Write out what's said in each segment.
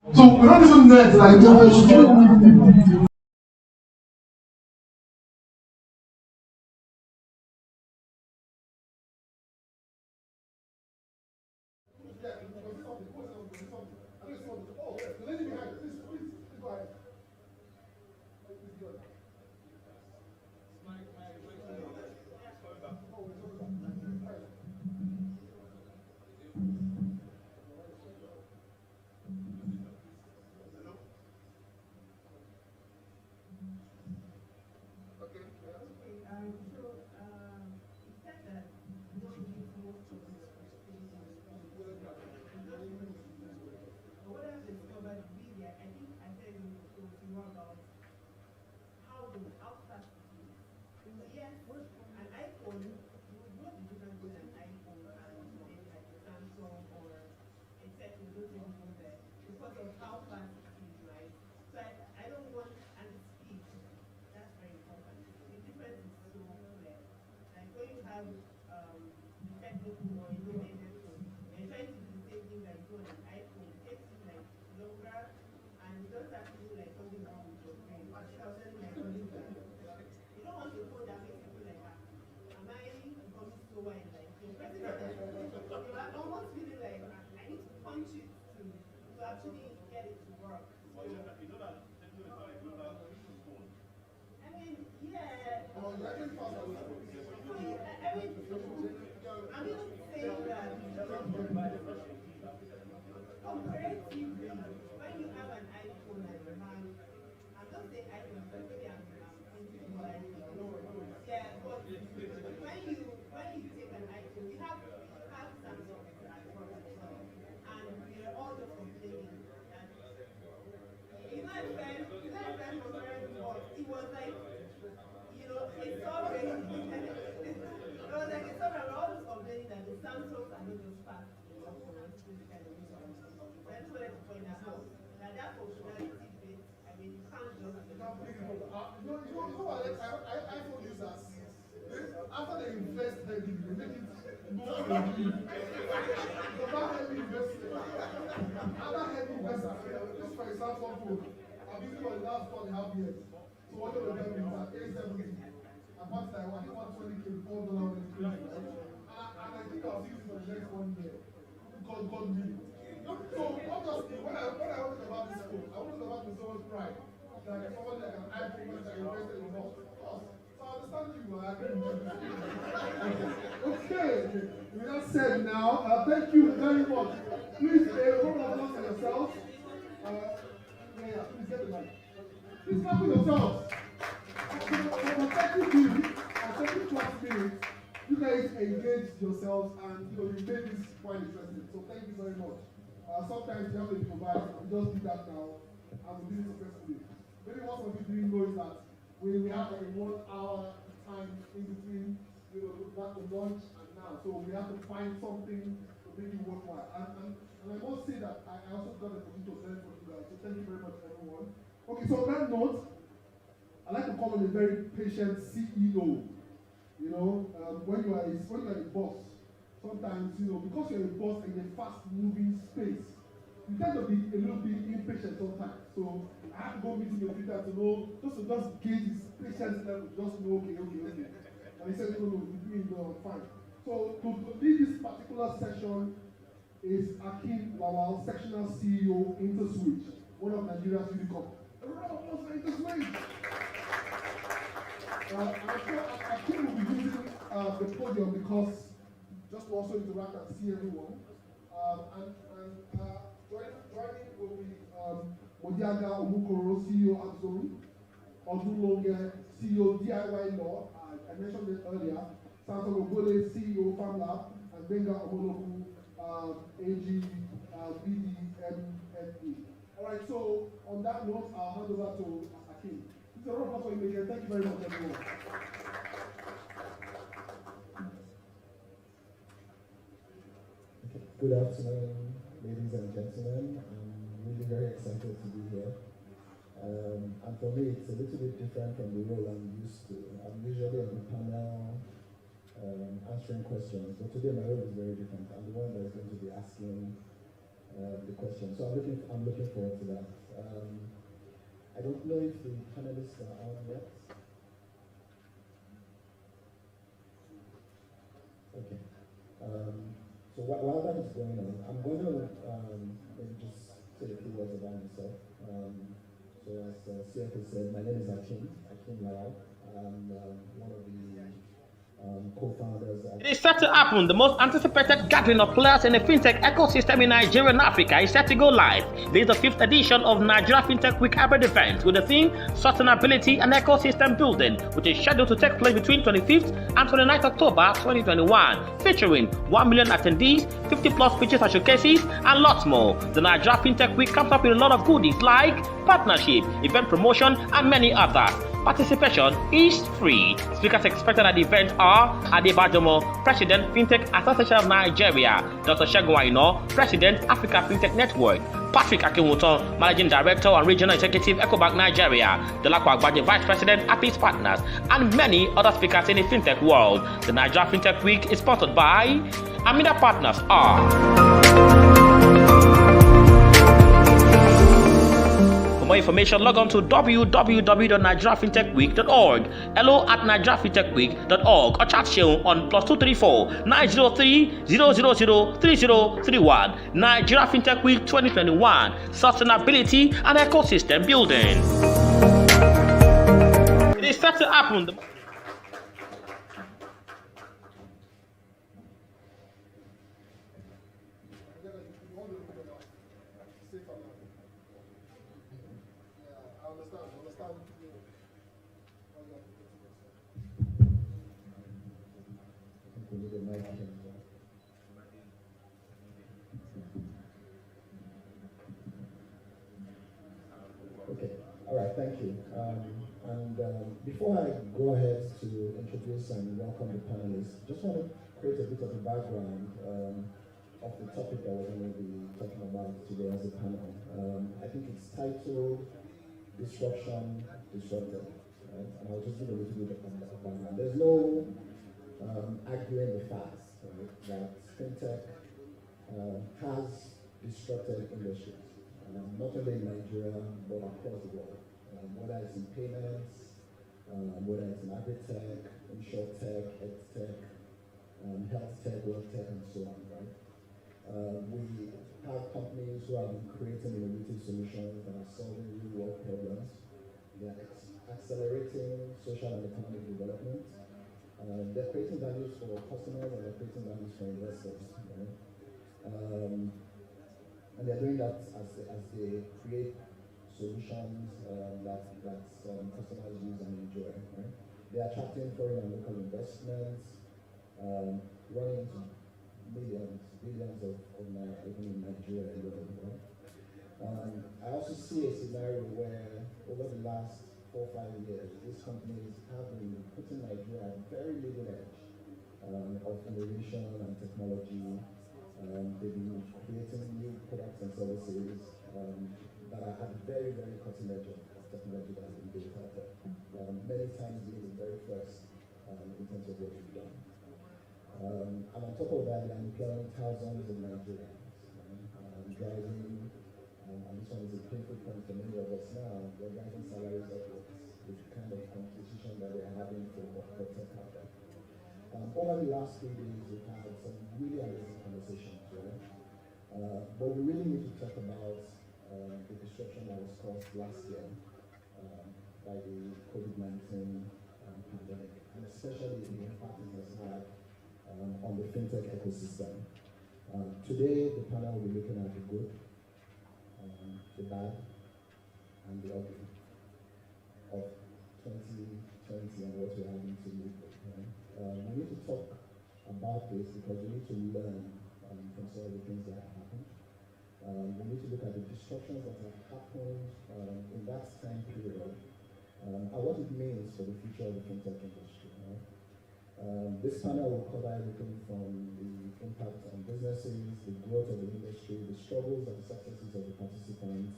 So we're not even there to like do what iPhone users, after they invest heavily, they make it more heavy. About heavy investment. Other heavy investors, just for example, phone, I've been using for the last 4.5 years. So one of them is at A70. I bought that one, I think 120K, $4 when it came out, right? And I think I'll use it for the next 1 year. God me. So obviously, when I was about this phone, I wasn't about to so much pride. Like somebody like an iPhone that invested in more. So I understand you, I agree with you. Okay, with that said now, thank you very much. Please, round of applause for yourselves. Please get the mic. Please clap for yourselves. For 30 minutes and 30 plus minutes, you guys engaged yourselves and you made this quite interesting. So thank you very much. Sometimes you have to improvise, we just did that now, and we did it successfully. Maybe what some people didn't know is that we have like a 1 hour time in between, back to lunch and now. So we have to find something to make it worthwhile. And I must say that I also got the opportunity to learn from you guys. So thank you very much, everyone. Okay, so on that note, I like to call on a very patient CEO. When you are a boss, sometimes, because you're a boss in a fast-moving space, you tend to be a little bit impatient sometimes. So I have to go meet him a few times to know, just gauge his patience level, just know, okay. And he said, no, we do fine. So to lead this particular session is Akin Lawal, sectional CEO, InterSwitch, one of Nigeria's unicorn. A round of applause for InterSwitch. I'm sure Akin will be using the podium because just to also interact and see everyone. Joining will be Modiaga Omukoro, CEO Absolute, Odunloge, CEO DIY Law, I mentioned it earlier, Santo Gobole, CEO FarmLab, and Benga Omoloku, AG, BDMFE. All right, so on that note, I'll hand over to Akin. It's a round of applause for you again. Thank you very much, everyone. Good afternoon, ladies and gentlemen. I'm really very excited to be here. And for me, it's a little bit different from the role I'm used to. I'm usually on the panel answering questions, but today my role is very different. I'm the one that is going to be asking the question. So I'm looking forward to that. I don't know if the panelists are on yet. Okay. So while that is going on, I'm going to maybe just say a few words about myself. So as CFO said, my name is Akim Lau. I'm one of the co-founders. It is set to happen. The most anticipated gathering of players in the fintech ecosystem in Nigeria and Africa is set to go live. This is the 5th edition of Nigeria Fintech Week hybrid event with the theme Sustainability and Ecosystem Building, which is scheduled to take place between 25th and 29th October 2021, featuring 1 million attendees, 50 plus speeches and showcases, and lots more. The Nigeria Fintech Week comes up with a lot of goodies like partnership, event promotion, and many others. Participation is free. Speakers expected at the event are Adebajomo, President, Fintech Association of Nigeria; Dr. Segun Aino, President, Africa Fintech Network; Patrick Akinwuton, Managing Director and Regional Executive, Ecobank Nigeria; Dolapo Agbaje, Vice President, Apis Partners, and many other speakers in the fintech world. The Nigeria Fintech Week is sponsored by Amida Partners For more information, log on to www.nigeriafintechweek.org, hello@nigeriafintechweek.org, or chat show on +234 903 000 3031. Nigeria Fintech Week 2021, Sustainability and Ecosystem Building. It is set to happen. Okay, all right, thank you. Before I go ahead to introduce and welcome the panelists, just want to create a bit of a background of the topic that we're going to be talking about today as a panel. I think it's titled Disruption Disrupted, right? And I'll just give a little bit of background. There's no arguing the fact, right, that fintech has disrupted industries, not only in Nigeria, but across the world. Whether it's in payments, whether it's in agri-tech, insurtech, edtech, health tech, wealth tech, and so on, right? We have companies who have been creating innovative solutions that are solving real world problems. They are accelerating social and economic development. They're creating values for customers and they're creating values for investors, right? And they're doing that as they create solutions that customers use and enjoy, right? They're attracting foreign and local investments, running into millions, billions of naira, even in Nigeria alone, right? I also see a scenario where over the last 4 or 5 years, these companies have been putting Nigeria at the very leading edge of innovation and technology. They've been creating new products and services that are at the very, very cutting edge of technology that has been built out there. Many times being the very first in terms of what we've done. And on top of that, they're employing thousands of Nigerians, driving, and this one is a painful point for many of us now, they're driving salaries upwards with the kind of competition that we're having for tech out there. Over the last 3 days, we've had some really amazing conversations, right? But we really need to talk about the disruption that was caused last year by the COVID-19 pandemic, and especially the impact it has had on the fintech ecosystem. Today, the panel will be looking at the good, the bad, and the ugly of 2020 and what we're having to live with. We need to talk about this because we need to learn from some of the things that have happened. We need to look at the disruptions that have happened in that time period and what it means for the future of the fintech industry. This panel will cover everything from the impact on businesses, the growth of the industry, the struggles and the successes of the participants,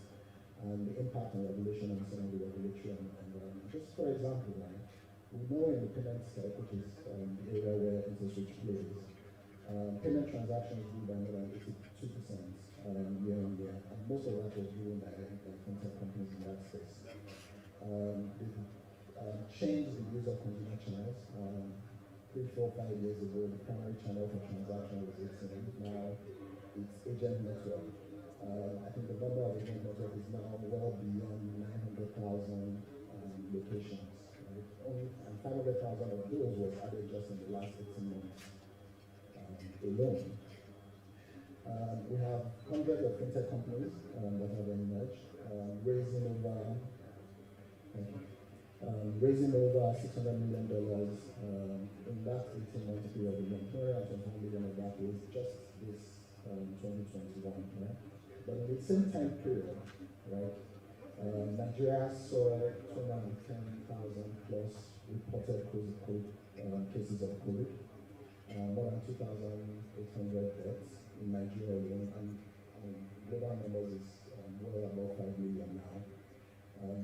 and the impact on regulation and some of the regulatory environment. Just for example, right, we know in the payment tech, which is the area where interest rate plays, payment transactions grew by more than 82% most of that was driven by fintech companies in that space. They've changed the use of consumer channels. 3, 4, 5 years ago, the primary channel for transaction was ATM. Now it's agent network. I think the number of agent network is now well beyond 900,000 locations. Right? Only 500,000 of those was added just in the last 18 months alone. We have hundreds of fintech companies that have emerged, raising over $600 million in that 18-month period. $221 million of that was just this 2021. Right? But in the same time period, right, Nigeria saw 210,000 plus reported cases of COVID, more than 2,800 deaths in Nigeria alone, and global numbers is well above 5 million now.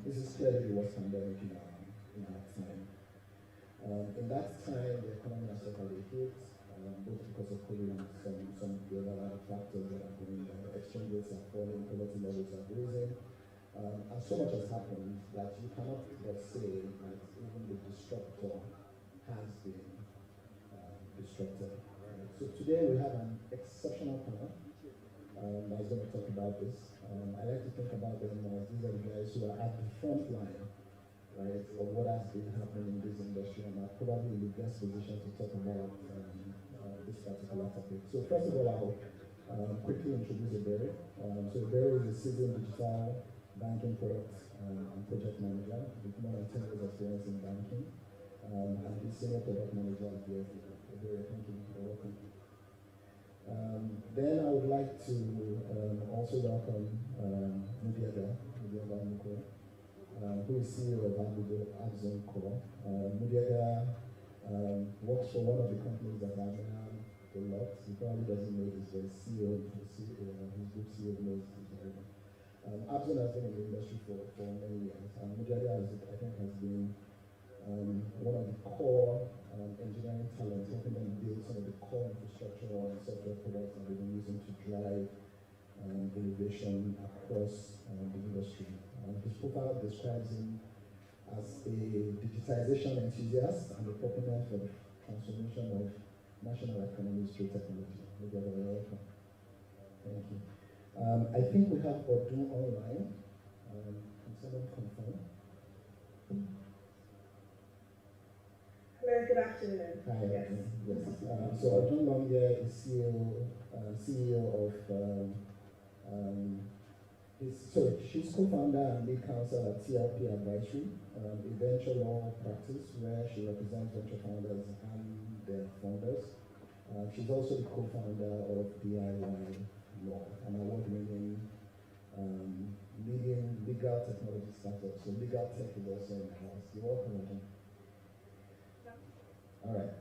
This is clearly the worst pandemic in our time. In that time, the economy has suffered a hit, both because of COVID and some of the other factors that are going on. Exchange rates are falling, poverty levels are rising, and so much has happened that you cannot but say that even the disruptor has been disrupted. So today we have an exceptional panel that's going to talk about this. I like to think about them as these are the guys who are at the front line, right, of what has been happening in this industry, and are probably in the best position to talk about this particular topic. So first of all, I'll quickly introduce Ebere. So Ebere is a seasoned digital banking product and project manager with more than 10 years experience in banking, and he's senior product manager at the Ebere. Thank you. You're welcome. Then I would like to also welcome Mudiaga Mukoro, who is CEO of Abzone Core. Mudiaga works for one of the companies that I admire a lot. He probably doesn't know this, but CEO, his group CEO knows this very well. Abzone has been in the industry for many years, and Mudiaga I think has been one of the core engineering talents, helping them build some of the core infrastructure and software products that they've been using to drive innovation across the industry. His profile describes him as a digitization enthusiast and a proponent for the transformation of national economies through technology. Maybe you're welcome. Thank you. I think we have Odun online. Can someone confirm? Hello, good afternoon. Hi, yes. Yes. So Odun Longye is CEO of she's co-founder and lead counsel at TLP Advisory, a venture law practice where she represents venture founders and their founders. She's also the co-founder of DIY Law, an award-winning leading legal technology startup. So legal tech is also in the house. You're welcome, Odun. All right.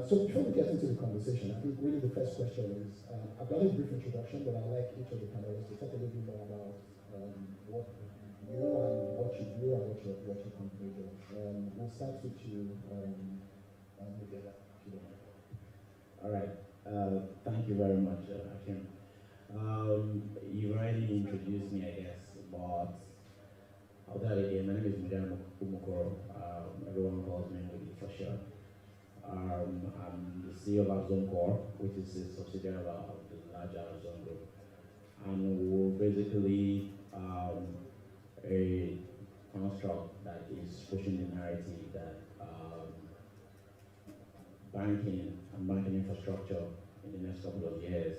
So before we get into the conversation, I think really the first question is, I've done a brief introduction, but I'd like each of the panelists to talk a little bit more about what you and what you do and what your company does. We'll start with you, Miguel, if you don't mind. All right. Thank you very much, Hakim. You've already introduced me, I guess, but I'll tell you again. My name is Miguel Umokoro. Everyone calls me Mudi for short. I'm the CEO of Abzone Core, which is a subsidiary of the larger Abzone Group. And we're basically a construct that is pushing the narrative that banking and banking infrastructure in the next couple of years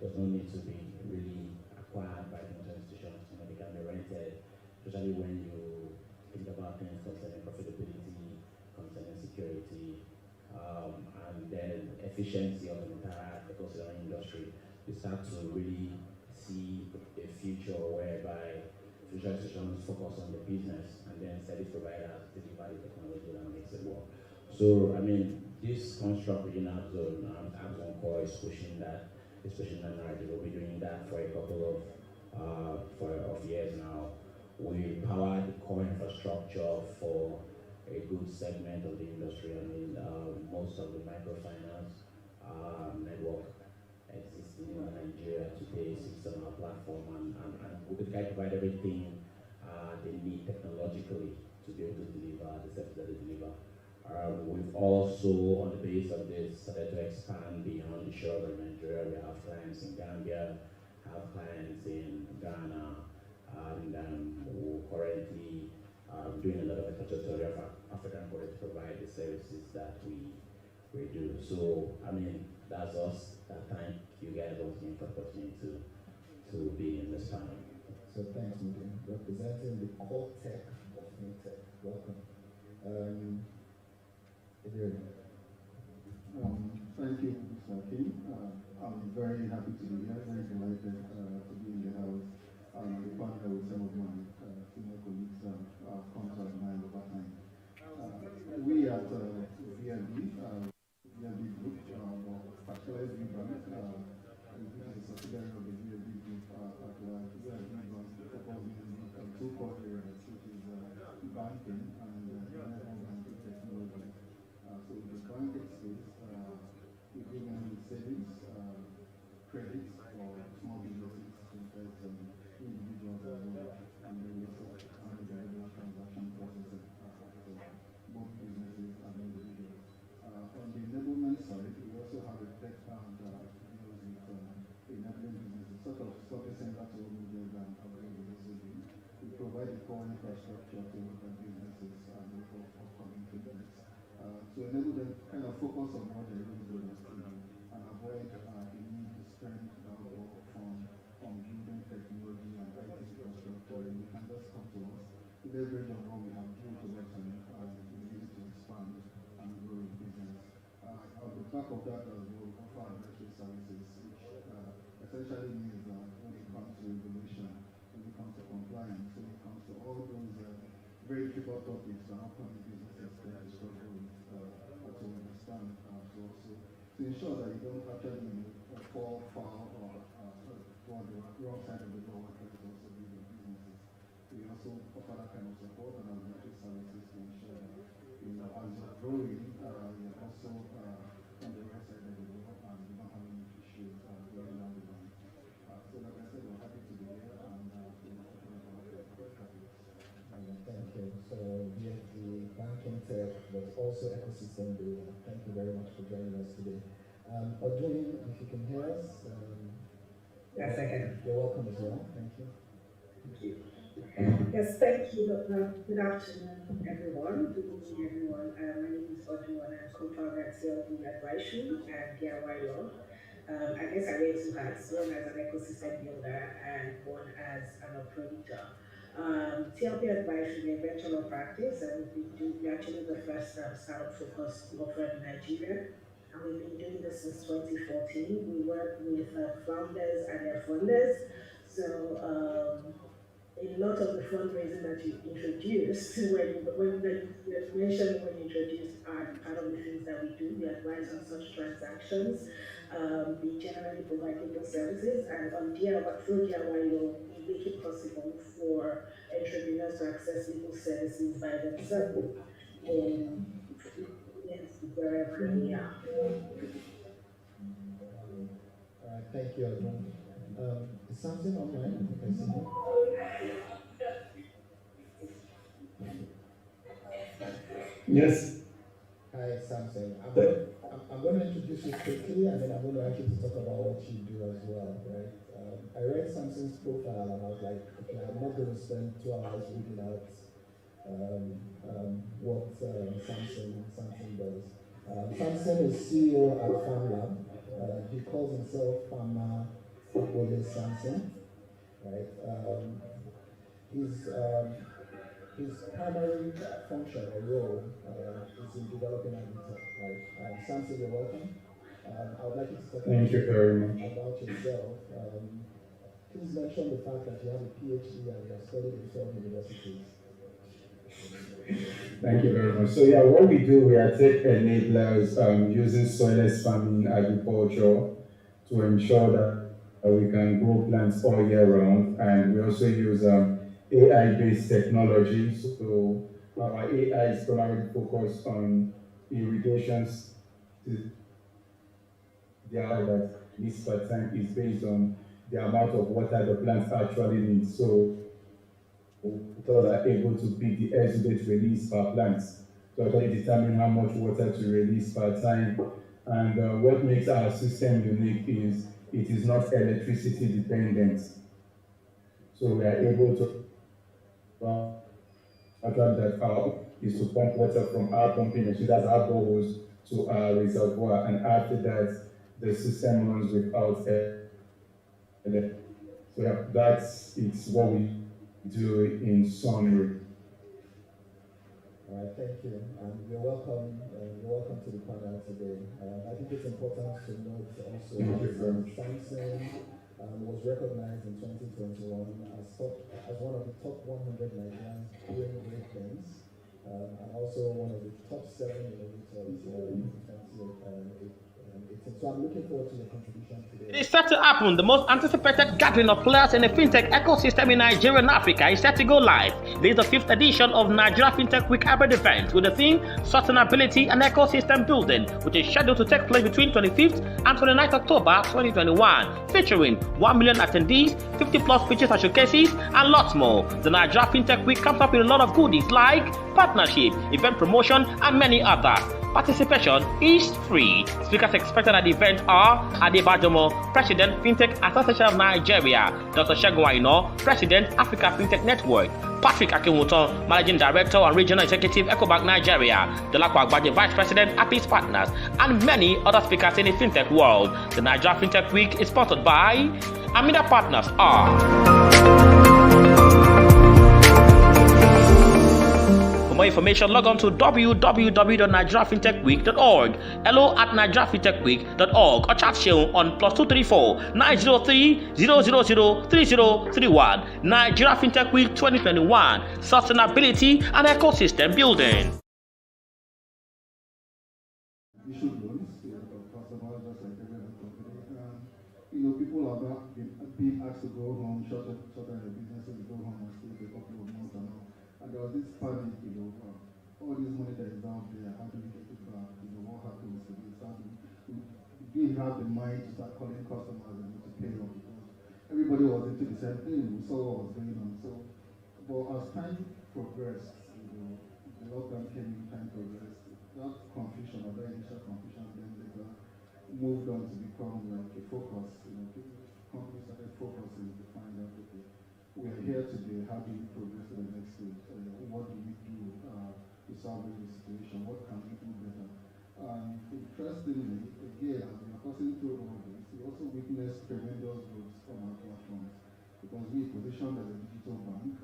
does not need to be really acquired by financial institutions. They can be rented, especially when you think about things concerning profitability, concerning security, and then efficiency of the entire ecosystem industry. You start to really see a future whereby financial institutions focus on the business and then service providers deliver the technology that makes it work. So, I mean, this construct within Abzone Core is pushing that narrative. We'll be doing that for a couple of years now. We power the core infrastructure for a good segment of the industry. I mean, most of the microfinance network existing in Nigeria today sits on our platform, and we could try to provide everything they need technologically to be able to deliver the service that they deliver. We've also, on the base of this, started to expand beyond the shores of Nigeria. We have clients in Gambia, have clients in Ghana, and we're currently doing a lot of infrastructure of African countries to provide the services that we do. So, I mean, that's us. Thank you guys once again for the opportunity to be in this panel. So thanks, Mudim. Representing the core tech of Fintech. Welcome. Thank you, Mr. King. I'm very happy to be here, very delighted to be in the house. The partner with some of my senior colleagues come to admire over time. We at VNB Group, particularly VBank, which is a subsidiary of the VNB Group, VNB runs focusing on two core areas, which is banking and mobile banking technology. So in the banking space, we give them savings, credits for small businesses, fintechs, and individuals as well, and then we also handle the regular transaction processing for both businesses and individuals. On the enablement side, we also have a tech arm that deals with enabling businesses, sort of something similar to what we did and we provide the core infrastructure to businesses and for upcoming businesses. To enable them to kind of focus on what they're really doing and avoid the need to spend more on building technology and IT infrastructure. You can just come to us, leverage on what we have built over time, and use it to expand and grow in business. On the back of that, as well, offer advisory services, which essentially means that when it comes to regulation, when it comes to compliance, when it comes to all those very difficult topics that upcoming businesses tend to struggle with, to understand, to also to ensure that you don't actually fall foul or go on the wrong side of the door when trying to also build your businesses. We also offer that kind of support and advisory services to ensure that as you're growing, you're also on the right side of the door and you don't have any issues going down the line. So like I said, we're happy to be here and Thank you. So VFD banking tech, but also ecosystem builder. Thank you very much for joining us today. Odwin, if you can hear us. Yes, I can. You're welcome as well. Thank you. Thank you. Yes, thank you. Good afternoon, everyone. Good evening, everyone. My name is Odwin, and I'm co-founder at CLD Advisory and DIY Law. I guess I wear two hats, one as an ecosystem builder and one as an operator. TLP Advisory, a venture law practice, and we're actually the first startup focused law firm in Nigeria. And we've been doing this since 2014. We work with founders and their funders. So a lot of the fundraising that you introduced, when you mentioned when you introduced, are part of the things that we do. We advise on such transactions. We generally provide legal services, and on through DIY Law, we make it possible for entrepreneurs to access legal services by themselves wherever they are. All right, thank you, everyone. Is something online? I think I see it. Yes. Hi, Samson. I'm going to introduce you quickly, and then I'm going to ask you to talk about what you do as well, right? I read Samson's profile, and I was like, okay, I'm not going to spend 2 hours reading out what Samson does. Samson is CEO at FarmLab. He calls himself Farmer Ole Samson, right? His primary function or role is in developing agritech, right? Samson, you're welcome. I would like you to talk Thank you very much. about yourself. Please mention the fact that you have a PhD and you have studied in 12 universities. Thank you very much. So yeah, what we do, we are tech enablers using soilless farming agriculture to ensure that we can grow plants all year round, and we also use AI-based technology. So our AI is primarily focused on irrigations. That this pattern is based on the amount of water the plants actually need. So filters are able to pick the exudate release per plant to actually determine how much water to release per time. And what makes our system unique is it is not electricity dependent. So we are able to actually that our is to pump water from our pumping machine, that's our boreholes, to our reservoir, and after that the system runs without electricity. So yeah, that's it's what we do in summary. All right, thank you. And you're welcome to the panel today. I think it's important to note also Thank you very that much. Samsung was recognized in 2021 as one of the top 100 Nigerians doing great things, and also one of the top 7 innovators in 2018. So I'm looking forward to your contribution today. It is set to happen. The most anticipated gathering of players in the fintech ecosystem in Nigeria and Africa is set to go live. This is the 5th edition of Nigeria Fintech Week hybrid event with the theme Sustainability and Ecosystem Building, which is scheduled to take place between 25th and 29th October 2021, featuring 1 million attendees, 50 plus pitches and showcases, and lots more. The Nigeria Fintech Week comes up with a lot of goodies like partnership, event promotion, and many others. Participation is free. Speakers expected at the event are Adebajomo, President, Fintech Association of Nigeria; Dr. Segun Aino, President, Africa Fintech Network; Patrick Akinwuton, Managing Director and Regional Executive, Ecobank Nigeria; Dolapo Agbaje, Vice President, Apis Partners, and many other speakers in the fintech world. The Nigeria Fintech Week is sponsored by Amida Partners For more information, log on to www.nigeriafintechweek.org, hello@nigeriafintechweek.org, or chat Sheun on +234 903 000 3031. Nigeria Fintech Week 2021, Sustainability and Ecosystem Building. Issued loans to customers just like every other company. People are being asked to go home, shorter their businesses, go home and stay for a couple of months and all. And there was this panic, all this money that is out there, how do we get it back? What happens to this? How do we have the mind to start calling customers and to pay them? Because everybody was into the same thing, we saw what was going on. So, but as time progressed, the lockdown came in, time progressed. That confusion, or that initial confusion, then later moved on to become like a focus. Companies started focusing to find out, okay, we are here today, how do we progress to the next stage? What do we do to solve the situation? What can we do better? Interestingly, again, as we are passing through all this, we also witnessed tremendous growth on our platforms because we positioned as a digital bank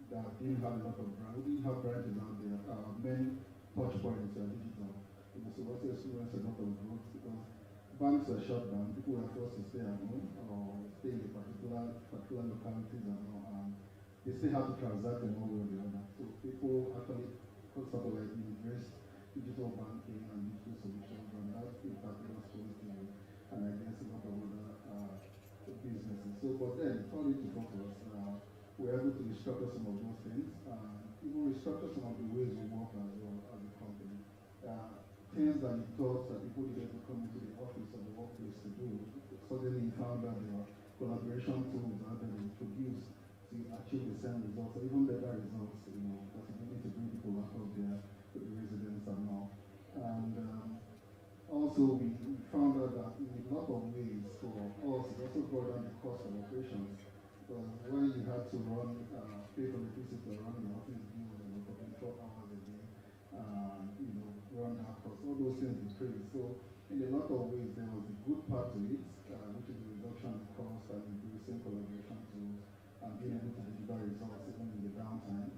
that didn't have a lot of brands. We didn't have branches out there. Many touch points are digital. So we also experienced a lot of growth because banks were shut down. People were forced to stay at home or stay in particular localities and all. They still have to transact in one way or the other. So people actually sort of like embraced digital banking and digital solutions, and that impacted us positively. And I guess a lot of other businesses. So, but then, all into focus, we're able to restructure some of those things, even restructure some of the ways we work as well as a company. Things that we thought that people needed to come into the office or the workplace to do, suddenly we found that there were collaboration tools that they introduced to achieve the same results, or even better results, because you need to bring people out of there to the residents and all. And also, we found out that in a lot of ways for us, it also brought down the cost of operations. Because when you had to pay for electricity or run the office bills and for 24 hours a day, run that cost, all those things increased. So, in a lot of ways, there was a good part to it, which is the reduction in cost and increasing collaboration tools and being able to deliver results even in the downtime.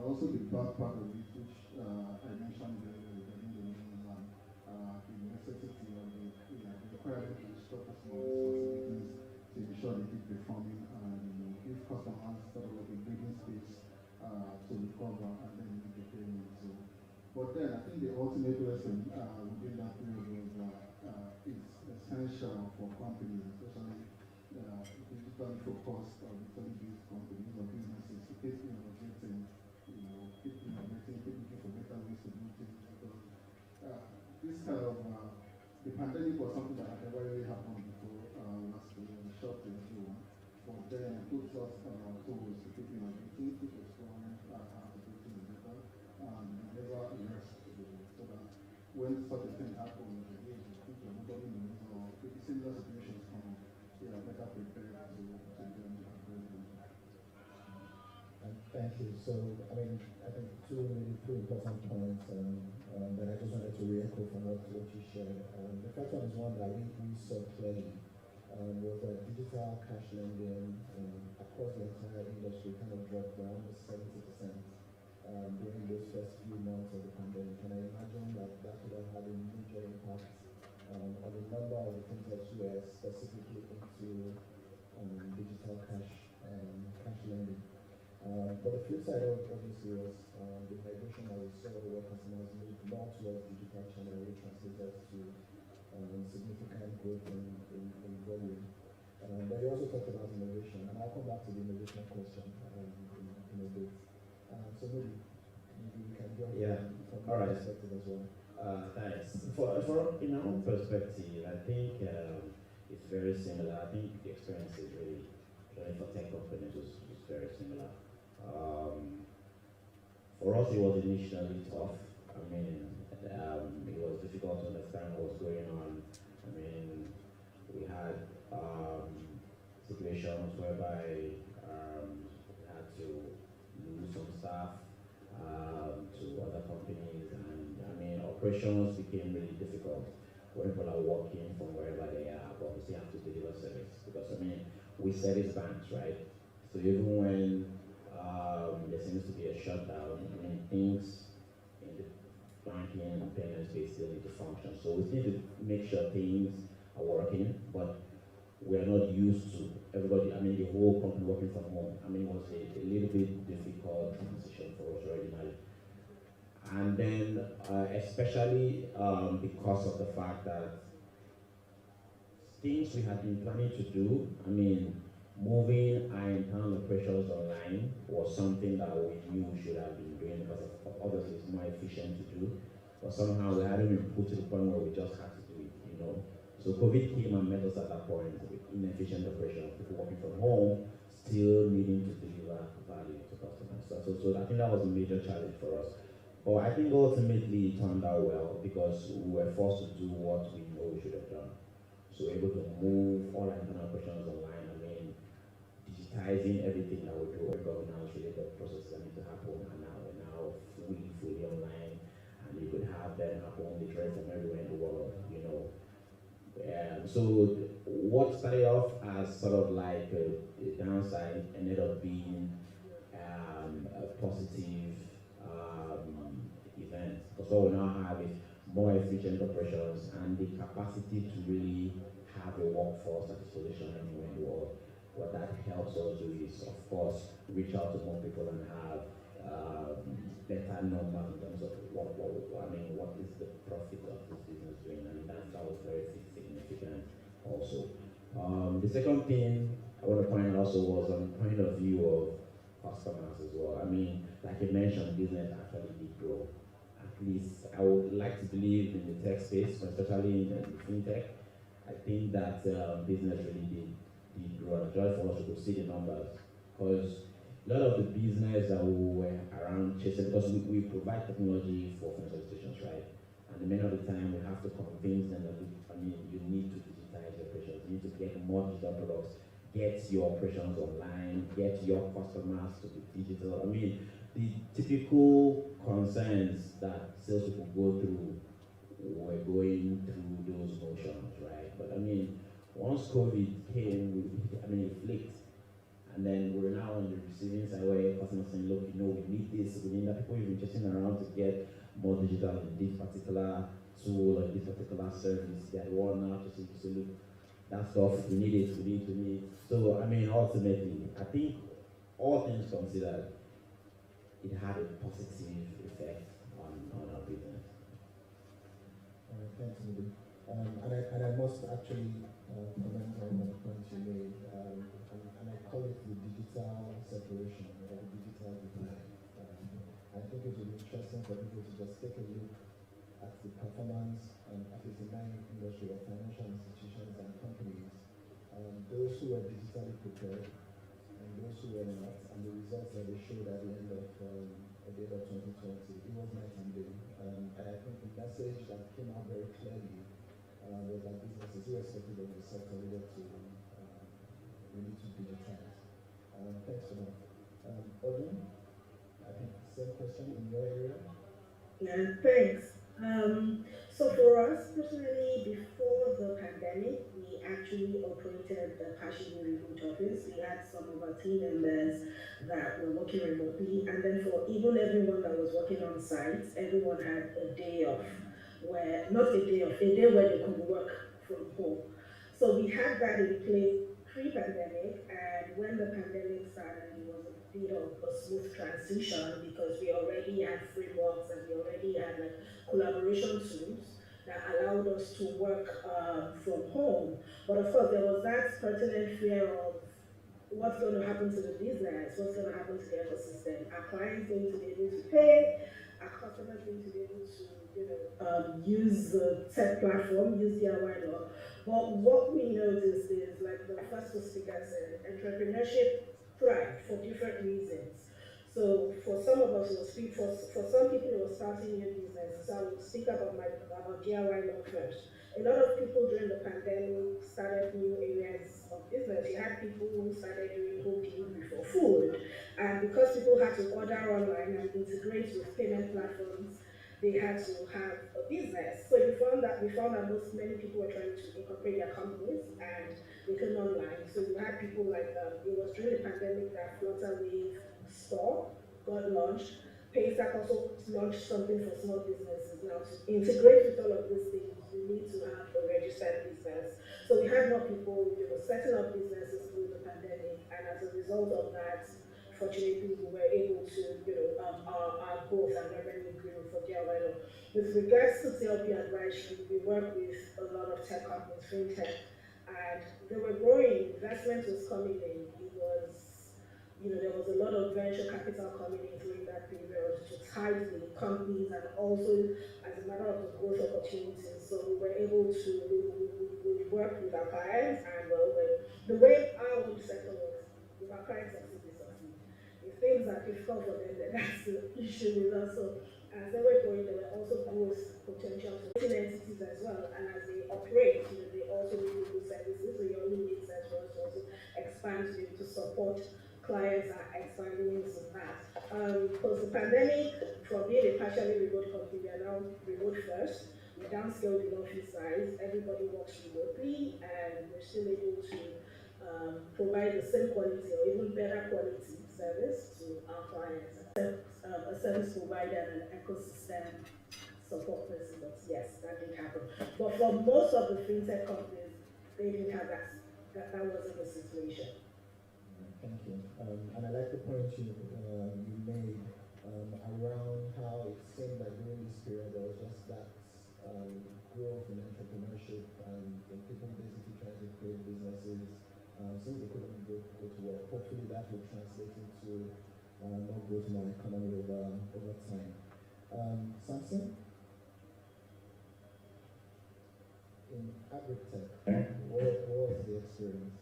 Also, the bad part of it, which I mentioned earlier regarding the loans and the necessity or the requirement to structure some of responsibilities to ensure they keep performing and give customers sort of like a breathing space to recover and then make the payment. So, but then I think the ultimate lesson within that period was it's essential for companies, especially digitally focused or digitally based companies or businesses, to keep innovating, keep looking for better ways to do things, because this kind of the pandemic was something that had never really happened before last year. just tools to keep you updated, keep exploring, updating the data, never rest so that when such a thing happens, again, nobody knows, or if similar situations come up, they are better prepared to them to address them. Thank you. So, I mean, I think two important points that I just wanted to re-echo from what you shared. The first one is one that we saw clearly was that digital cash lending across the entire industry kind of dropped down to 70% during those first few months of the pandemic. And I imagine that that would have had a major impact on the number of the fintechs who were specifically into digital cash lending. But the flip side of obviously was the migration that we saw where customers moved more towards digital channel, which translated to significant growth in volume. But you also talked about innovation, and I'll come back to the innovation question in a bit. So maybe we can go from All right. perspective as well. Thanks. In our own perspective, I think it's very similar. I think the experience is really for tech companies is very similar. For us, it was initially tough. I mean, it was difficult to understand what was going on. I mean, we had situations whereby we had to lose some staff to other companies, and I mean, operations became really difficult when people are working from wherever they are, but we still have to deliver service because I mean, we service banks, right? So even when there seems to be a shutdown, I mean, things in the banking and payment space still need to function. So we need to make sure things are working, but we are not used to everybody, I mean, the whole company working from home. I mean, it was a little bit difficult transition for us originally. And then, especially because of the fact that things we had been planning to do, I mean, moving our internal operations online was something that we knew we should have been doing because obviously it's more efficient to do, but somehow we hadn't been put to the point where we just had to do it, you know. So COVID came and met us at that point with inefficient operations, people working from home, still needing to deliver value to customers. So I think that was a major challenge for us. But I think ultimately it turned out well because we were forced to do what we know we should have done. So we're able to move all our internal operations online. I mean, digitizing everything that we do, all governance-related processes that need to happen, and now we're now fully online, and you could have them happen literally from everywhere in the world, you know. So what started off as sort of like a downside ended up being a positive event, because what we now have is more efficient operations and the capacity to really have a workforce at disposition anywhere in the world. What that helps us do is, of course, reach out to more people and have better numbers in terms of what is the profit of this business doing, and that was very significant also. The second thing I want to point out also was on point of view of customers as well. I mean, like I mentioned, business actually did grow. At least I would like to believe in the tech space, especially in fintech. I think that business really did grow. And just for us to see the numbers, because a lot of the business that we were around chasing, because we provide technology for financial institutions, right? And many of the time we have to convince them that you need to digitize your operations, you need to get more digital products, get your operations online, get your customers to be digital. I mean, the typical concerns that salespeople go through, we're going through those motions, right? But I mean, once COVID came, it flipped. And then we're now on the receiving side where customers saying, look, we need this, we need that. People have been chasing around to get more digital in this particular tool or this particular service. They are the one now to say, look, that stuff, we need it. So, ultimately, I think all things considered, it had a positive effect on our business. Thanks, Nidhi. And I must actually comment on the point you made, and I call it the digital separation or the digital divide. I think it would be interesting for people to just take a look at the performance, at least in my industry, of financial institutions and companies. Those who are digitally prepared and those who were not, and the results that they showed at the end of 2020, it was night and day. And I think the message that came out very clearly was that businesses, irrespective of the sector, needed to we need to digitize. Thanks for that. Odin, I think same question in your area. Yeah, thanks. So for us personally, before the pandemic, we actually operated a partially remote office. We had some of our team members that were working remotely, and then for even everyone that was working on site, everyone had a day off, where not a day off, a day where they could work from home. So we had that in place pre-pandemic, and when the pandemic started, it was a bit of a smooth transition because we already had frameworks and we already had like collaboration tools that allowed us to work from home. But of course, there was that pertinent fear of what's going to happen to the business, what's going to happen to the ecosystem. Are clients going to be able to pay? Are customers going to be able to, use the tech platform, use DIY law? But what we noticed is, like the first two speakers said, entrepreneurship thrived for different reasons. So for some of us, for some people, it was starting new businesses. So I will speak about DIY law first. A lot of people during the pandemic started new areas of business. You had people who started doing home delivery for food, and because people had to order online and integrate with payment platforms, they had to have a business. So we found that many people were trying to incorporate their companies and they came online. So you had people like it was during the pandemic that Flutterwave store got launched. Paystack also launched something for small businesses. Now to integrate with all of these things, you need to have a registered business. So we had more people, setting up businesses through the pandemic, and as a result of that, fortunately, we were able to, our growth and revenue grew for DIY. With regards to TLP advisory, we work with a lot of tech companies, Fintech, and they were growing. Investment was coming in. It was, there was a lot of venture capital coming in during that period to tide the companies and also as a matter of the growth opportunities. So we were able to we work with our clients, and the way our own sector works, if our clients succeed, they succeed. If things are difficult for them, then that's the issue with us. So as they were going, there were also growth potential for entities as well. And as they operate, they also need good services. So you only need sense for us to also expand to be able to support clients are expanding into that. Post the pandemic, from being a partially remote company, we are now remote first. We downscaled the office size. Everybody works remotely, and we're still able to provide the same quality or even better quality service to our clients. A service provider and an ecosystem support person. But yes, that did happen. But for most of the fintech companies, they didn't have that. That wasn't the situation. Thank you. And I like the point you made around how it seemed that during this period there was just that growth in entrepreneurship and people basically trying to create businesses since they couldn't go to work. Hopefully that will translate into more growth in our economy over time. Samson, in agri-tech, what was the experience?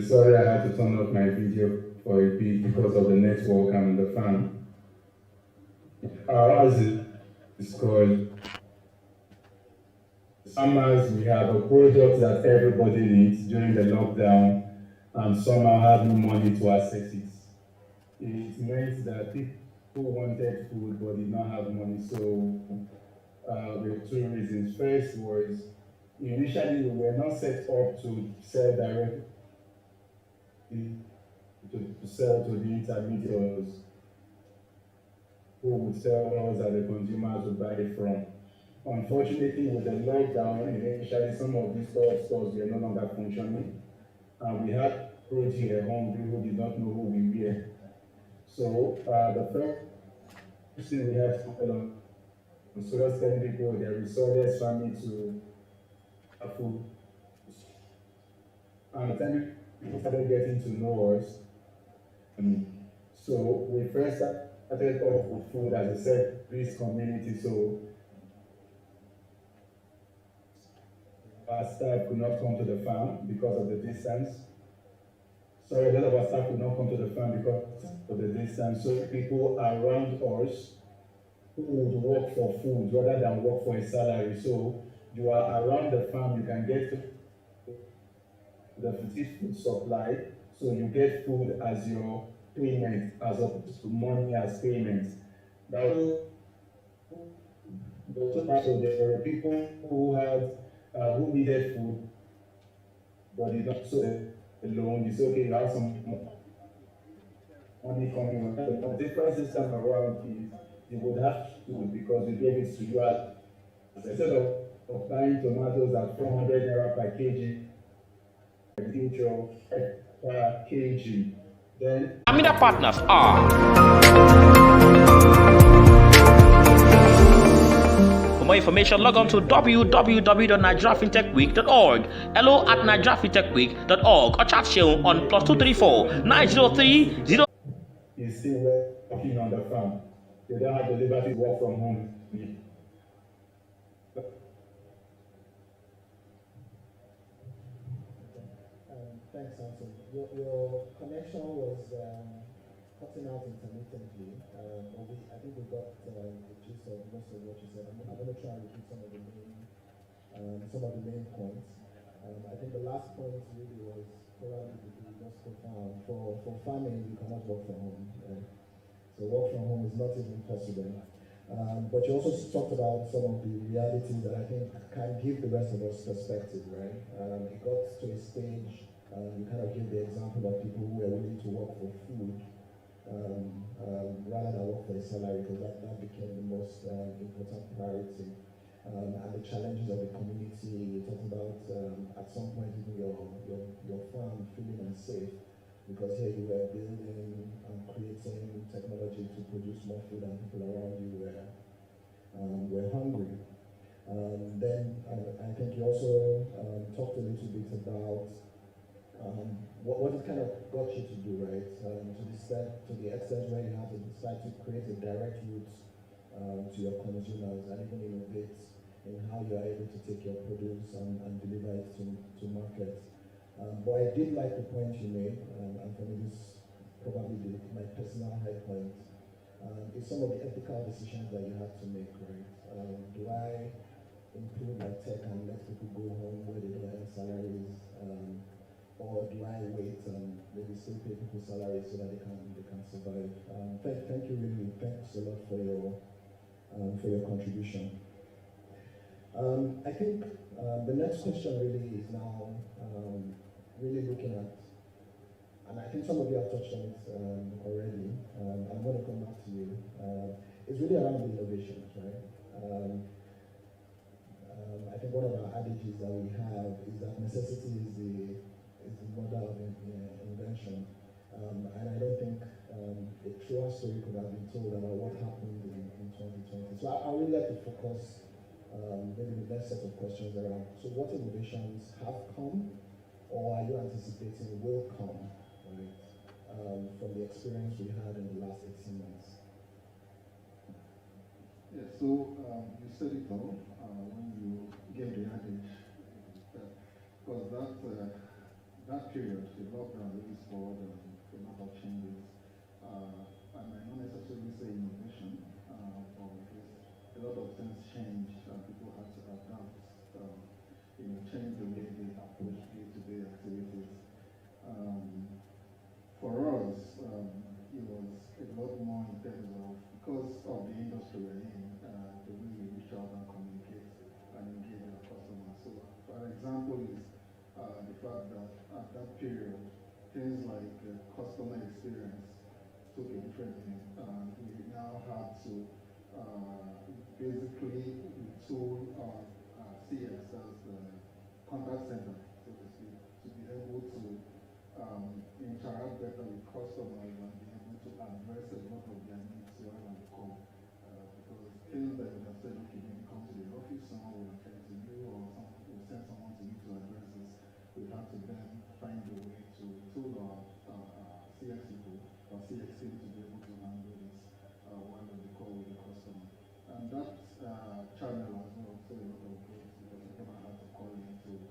Sorry, I had to turn off my video for a bit because of the network and the fan. As it's called, summers, we have a product that everybody needs during the lockdown, and somehow have no money to access it. It meant that people wanted food but did not have money. So with two reasons. First was initially we were not set up to sell directly to sell to the intermediaries who would sell us and the consumers would buy it from. Unfortunately, with the lockdown, initially some of these stores were no longer functioning, and we had crews here hungry who did not know who we were. So the first thing we had to focus on was just telling people their resources family to have food. And the time people started getting to know us, so we first started off with food as a service community. So our staff could not come to the farm because of the distance. Sorry, a lot of our staff could not come to the farm because of the distance. So people around us who would work for food rather than work for a salary. So you are around the farm, you can get the food supply. So you get food as your payment, as opposed to money as payment. Now, so there were people who had who needed food, but did not so alone. It's okay, you have some money coming. The difference this time around is you would have food because we gave it to you as instead of buying tomatoes at 400 naira per kg, per kg. Then Amina partners are For more information, log on to www.nigeriafintechweek.org, hello@nigeriafintechweek.org, or chat show on +234 903 0. is still working on the farm. They don't have the liberty to work from home. Thanks, Anthony. Your connection was cutting out intermittently. I think we got the gist of most of what you said. I'm going to try and repeat some of the main points. I think the last point really was probably the most profound. For farming, you cannot work from home. Right? So work from home is not even possible. But you also talked about some of the realities that I think can give the rest of us perspective, right? It got to a stage, you kind of gave the example of people who were willing to work for food rather than work for a salary, because that became the most important priority. And the challenges of the community, you talked about at some point even your farm feeling unsafe, because here you were building and creating technology to produce more food and people around you were hungry. Then I think you also talked a little bit about what it kind of got you to do, right? To the extent where you have to decide to create a direct route to your consumers and even innovate in how you are able to take your produce and deliver it to market. But I did like the point you made, and for me this probably my personal high point, is some of the ethical decisions that you have to make, right? Do I improve my tech and let people go home where they don't earn salaries? Or do I wait and maybe still pay people salaries so that they can survive? Thank you really, thanks a lot for your contribution. I think the next question really is now really looking at, and I think some of you have touched on it already. I'm going to come back to you. It's really around the innovations, right? I think one of our adages that we have is that necessity is the mother of invention. And I don't think a truer story could have been told about what happened in 2020. So I would like to focus maybe the next set of questions around, so what innovations have come or are you anticipating will come, right, from the experience we had in the last 18 months? Yeah, so you said it all when you gave the adage, because that period, the lockdown really spurred a lot of changes. I might not necessarily say innovation, but a lot of things changed and people had to adapt, change the way they approach day-to-day activities. For us, it was a lot more in terms of, because of the industry we're in, the way we reach out and communicate and engage our customers. So, for example, is the fact that at that period, things like customer experience took a different name. We now had to basically tool our CS as the contact center, so to speak, to be able to interact better with customers and be able to address a lot of their needs rather than call. Because things that you have said, okay, maybe come to the office, someone will attend to you, or someone will send someone to you to address this. We have to then find a way to tool our CS people, our CX team to be able to handle this while on the call with the customer. And that channel as well, so a lot of growth because people had to call in to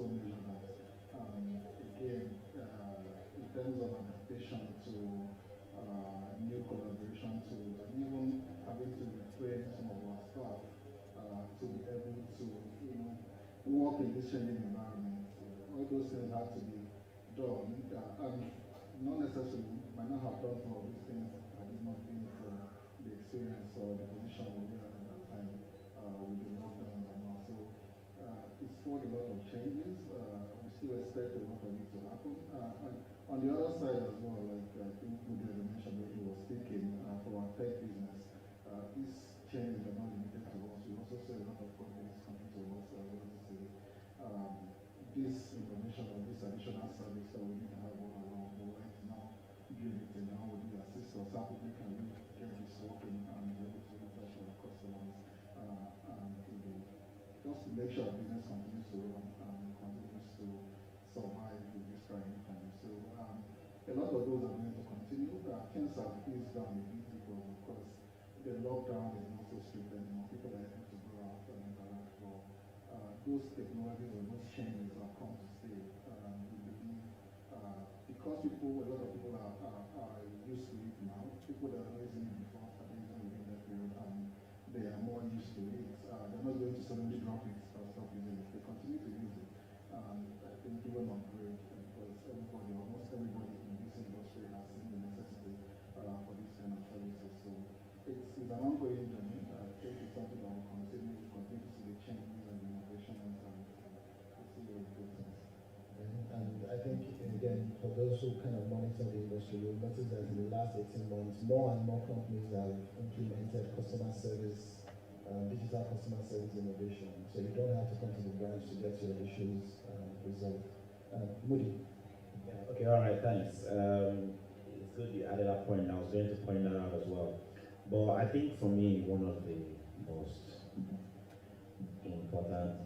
also measure that. Again, in terms of adaptation to new collaboration tools, and even having to retrain some of our staff to be able to, work in this changing environment. All those things have to be done, and not necessarily might not have done some of these things had it not been for the experience or the position we were at that time with the lockdowns and all. So it's for a lot of changes. We still expect a lot of it to happen. And on the other side as well, like I think Woody mentioned when he was speaking for our tech business, these changes are not limited to us. We also see a lot of companies coming to us as well to say this information or this additional service that we need to have all around the world now build it and how would you assist us, how we can we get this working and be able to reach our customers and just to make sure our business continues to run and continues to survive with this trying time. So a lot of those are going to continue. Things have eased down a bit because of course the lockdown is not so strict anymore. People are able to go out and interact. Those technologies or those changes have come to stay. We believe because a lot of people are used to it now. People that are not using it before are using it within that period, and they are more used to it. They're not going to suddenly drop it or stop using it. They continue to use it. I think even upgrade because almost everybody in this industry has seen the necessity for this kind of services. So it's an ongoing journey. I think it's something that will continue to see the changes and the innovation and to see where it goes. And I think, again, for those who kind of monitor the industry, you'll notice that in the last 18 months, more and more companies have implemented customer service, digital customer service innovation. So you don't have to come to the branch to get your issues resolved. Moody. Yeah, okay, all right, thanks. It's good you added that point. I was going to point that out as well. But I think for me, one of the most important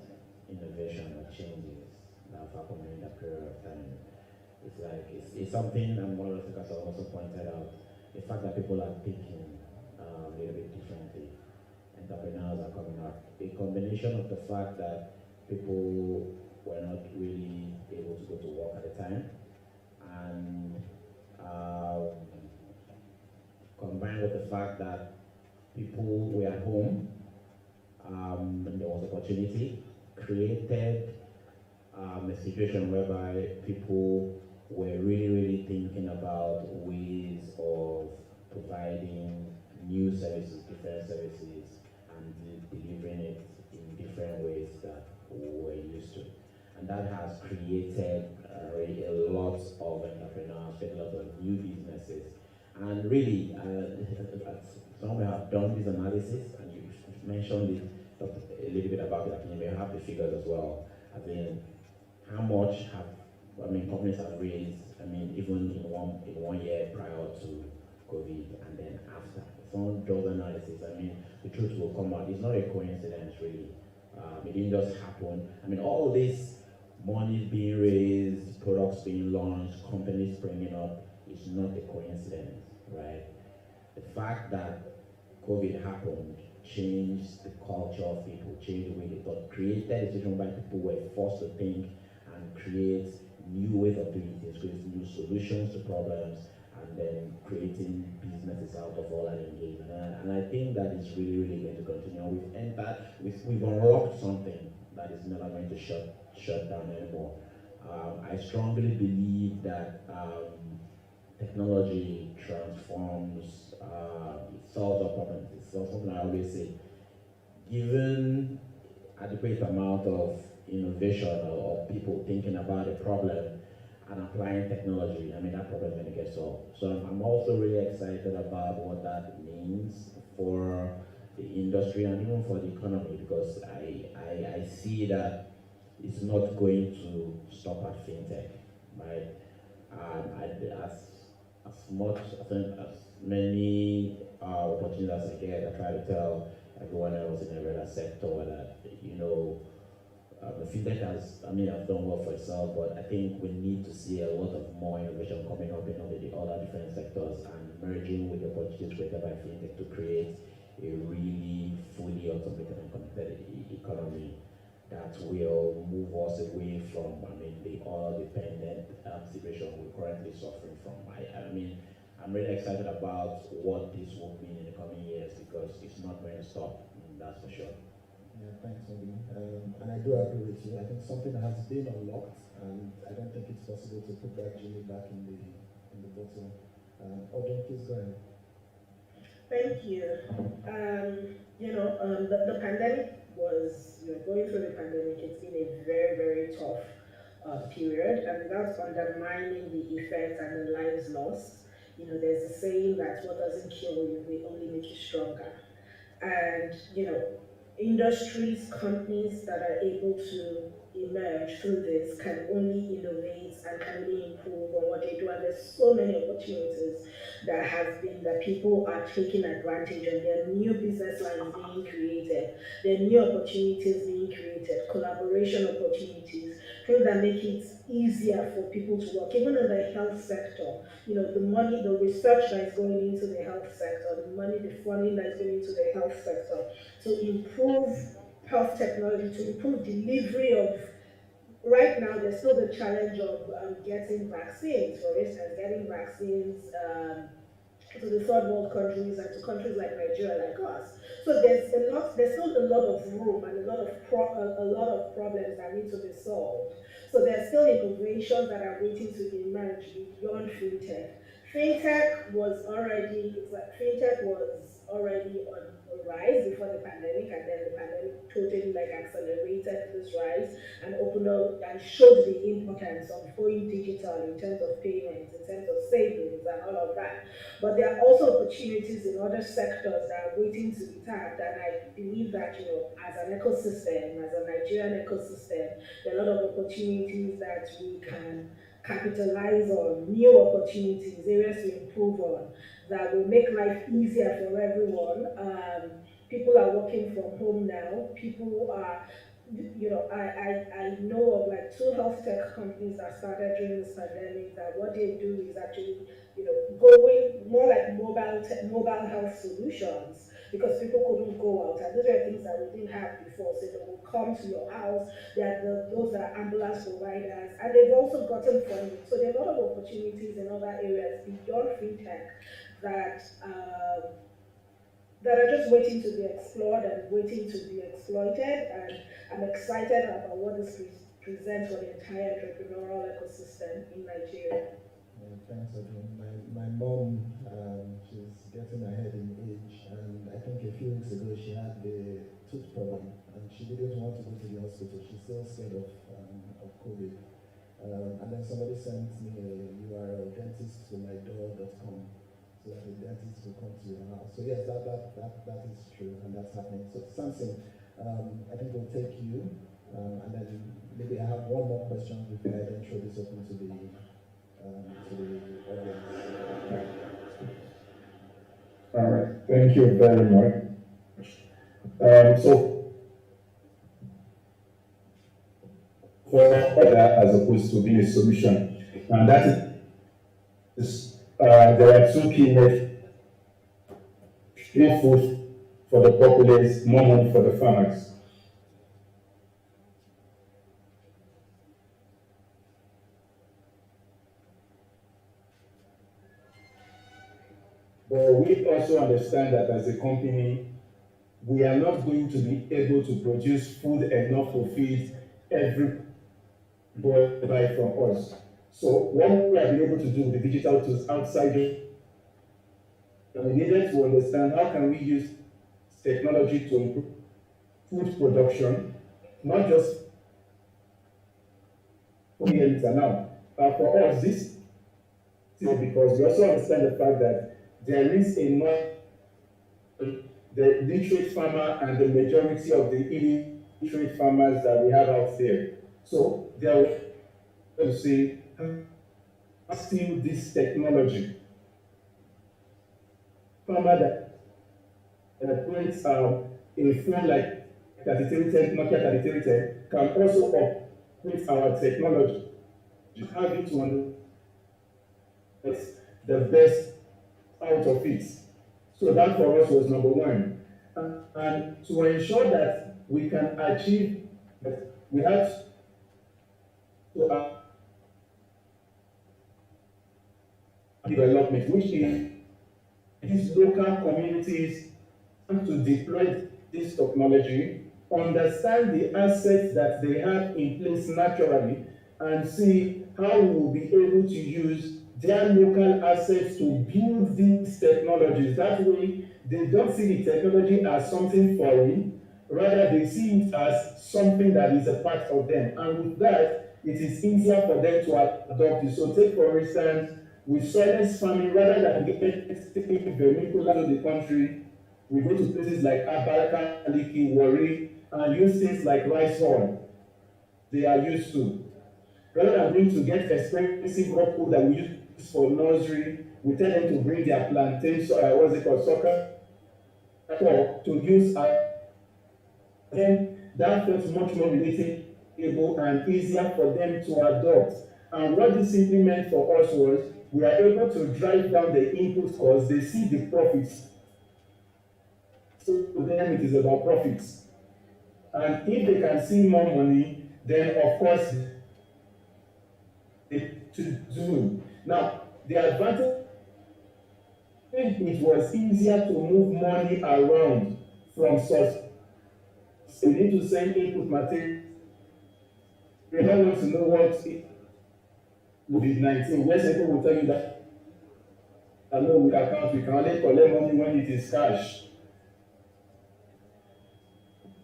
innovation or changes that have happened in that period of time, it's something, and one of the things I also pointed out, the fact that people are thinking a little bit differently. Entrepreneurs are coming up. A combination of the fact that people were not really able to go to work at the time, and combined with the fact that people were at home, and there was opportunity, created a situation whereby people were really thinking about ways of providing new services, different services, and delivering it in different ways that we're used to. And that has created a lot of entrepreneurs, a lot of new businesses. And really, some have done this analysis, and you mentioned it a little bit about it. I mean, you may have the figures as well. I mean, how much companies have raised, even in one year prior to COVID and then after. Someone does analysis, the truth will come out. It's not a coincidence, really. It didn't just happen. All this money being raised, products being launched, companies springing up, is not a coincidence, right? The fact that COVID happened changed the culture of people, changed the way they thought, created a situation where people were forced to think and create new ways of doing things, create new solutions to problems, and then creating businesses out of all that engagement. And I think that is really going to continue. We've unlocked something that is never going to shut down anymore. I strongly believe that technology transforms, it solves our problems. It's something I always say. Given adequate amount of innovation or people thinking about a problem and applying technology, that problem is going to get solved. So I'm also really excited about what that means for the industry and even for the economy, because I see that it's not going to stop at fintech, right? As many opportunities as I get, I try to tell everyone else in every other sector that, fintech I've done well for itself, but I think we need to see a lot of more innovation coming up in all the other different sectors and merging with the opportunities created by fintech to create a really fully automated and connected economy. that will move us away from, the oil-dependent situation we're currently suffering from. I'm really excited about what this will mean in the coming years because it's not going to stop, that's for sure. Yeah, thanks, Obi. And I do agree with you. I think something has been unlocked, and I don't think it's possible to put that genie back in the bottle. Odin, please go ahead. Thank you. The pandemic was, going through the pandemic, it's been a very, very tough period, and without undermining the effects and the lives lost, there's a saying that what doesn't kill you will only make you stronger. And, industries, companies that are able to emerge through this can only innovate and can only improve on what they do. And there's so many opportunities that people are taking advantage of. There are new business lines being created, there are new opportunities being created, collaboration opportunities, things that make it easier for people to work, even in the health sector. The research that is going into the health sector, the funding that is going into the health sector to improve health technology, to improve delivery of. Right now, there's still the challenge of getting vaccines. For instance, getting vaccines to the third world countries and to countries like Nigeria, like us. So there's still a lot of room and a lot of problems that need to be solved. So there's still innovations that are waiting to emerge beyond fintech. Fintech was already on a rise before the pandemic, and then the pandemic totally accelerated this rise and opened up and showed the importance of going digital in terms of payments, in terms of savings and all of that. But there are also opportunities in other sectors that are waiting to be tapped, and I believe that as an ecosystem, as a Nigerian ecosystem, there are a lot of opportunities that we can capitalize on, new opportunities, areas to improve on, that will make life easier for everyone. People are working from home now. People are, I know of two health tech companies that started during this pandemic that what they do is actually, going more like mobile health solutions because people couldn't go out. And those are things that we didn't have before. So they will come to your house. Those are ambulance providers, and they've also gotten funding. So there are a lot of opportunities in other areas beyond fintech that are just waiting to be explored and waiting to be exploited. And I'm excited about what this presents for the entire entrepreneurial ecosystem in Nigeria. Thanks, Odin. My mom, she's getting ahead in age, and I think a few weeks ago she had the tooth problem, and she didn't want to go to the hospital. She's still scared of COVID. And then somebody sent me a URL, dentisttomydoor.com, so that the dentist will come to your house. So yes, that is true, and that's happening. So Samson, I think we'll take you, and then maybe I have one more question before I then throw this open to the audience. All right, thank you very much. So for that as opposed to being a solution, and that is there are two key methods: more food for the populace, more money for the farmers. But we also understand that as a company, we are not going to be able to produce food enough to feed everybody buy from us. So what we have been able to do with the digital tools outside it, we needed to understand how can we use technology to improve food production, not just now. For us, this is because we also understand the fact that there is the literate farmer and the majority of the illiterate farmers that we have out there. So they are to say, still this technology. Farmer that operates a phone like 3310, Nokia 3310 can also operate our technology. Having to understand the best out of it. So that for us was number one. And to ensure that we can achieve we have to development, which is these local communities to deploy this technology, understand the assets that they have in place naturally, and see how we will be able to use their local assets to build these technologies. That way, they don't see the technology as something foreign, rather they see it as something that is a part of them. And with that, it is easier for them to adopt it. So take for instance, with soilless farming, rather than getting vernacular to the country, we go to places like Abaraka, Liki, Warri, and use things like rice hull they are used to. Rather than going to get expensive rock wool that we use for nursery, we tell them to bring their plantains, what's it called, soccer, to use. Then that felt much more relatable and easier for them to adopt. And what this simply meant for us was we are able to drive down the input costs, they see the profits. So to them it is about profits. And if they can see more money, then of course they to do. Now, the advantage, it was easier to move money around from source. So you need to send input material. You don't want to know what COVID-19, where people will tell you that alone with account, we can only collect money when it is cash.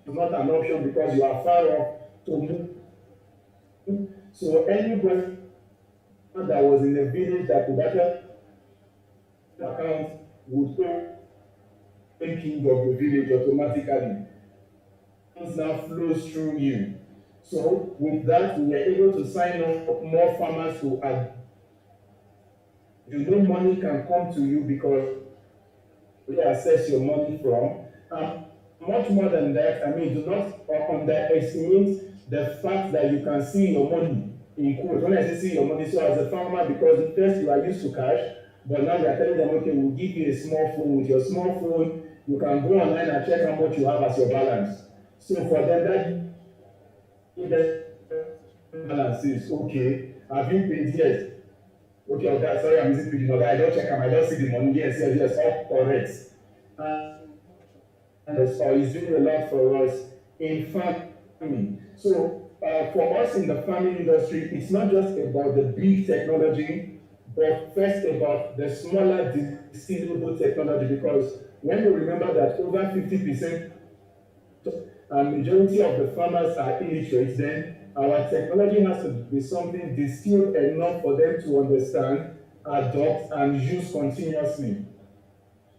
It's not an option because you are far off to move. So anybody that was in a village that could actually account would pay king of the village automatically. Funds now flows through you. So with that, we were able to sign up more farmers to add. You know money can come to you because we access your money from. Much more than that, I mean, do not underestimate the fact that you can see your money in quotes. When I say see your money, so as a farmer, because first you are used to cash, but now we are telling them, okay, we'll give you a small phone. With your small phone, you can go online and check how much you have as your balance. So for them, that balance is okay. Have you paid? Yes. Okay, okay, sorry, I'm using pidgin. Okay, I don't check them. I don't see the money. Yes, yes, yes, all correct. So it's doing a lot for us in farming. So for us in the farming industry, it's not just about the big technology, but first about the smaller distillable technology, because when you remember that over 50% and majority of the farmers are illiterate, then our technology has to be something distilled enough for them to understand, adopt, and use continuously.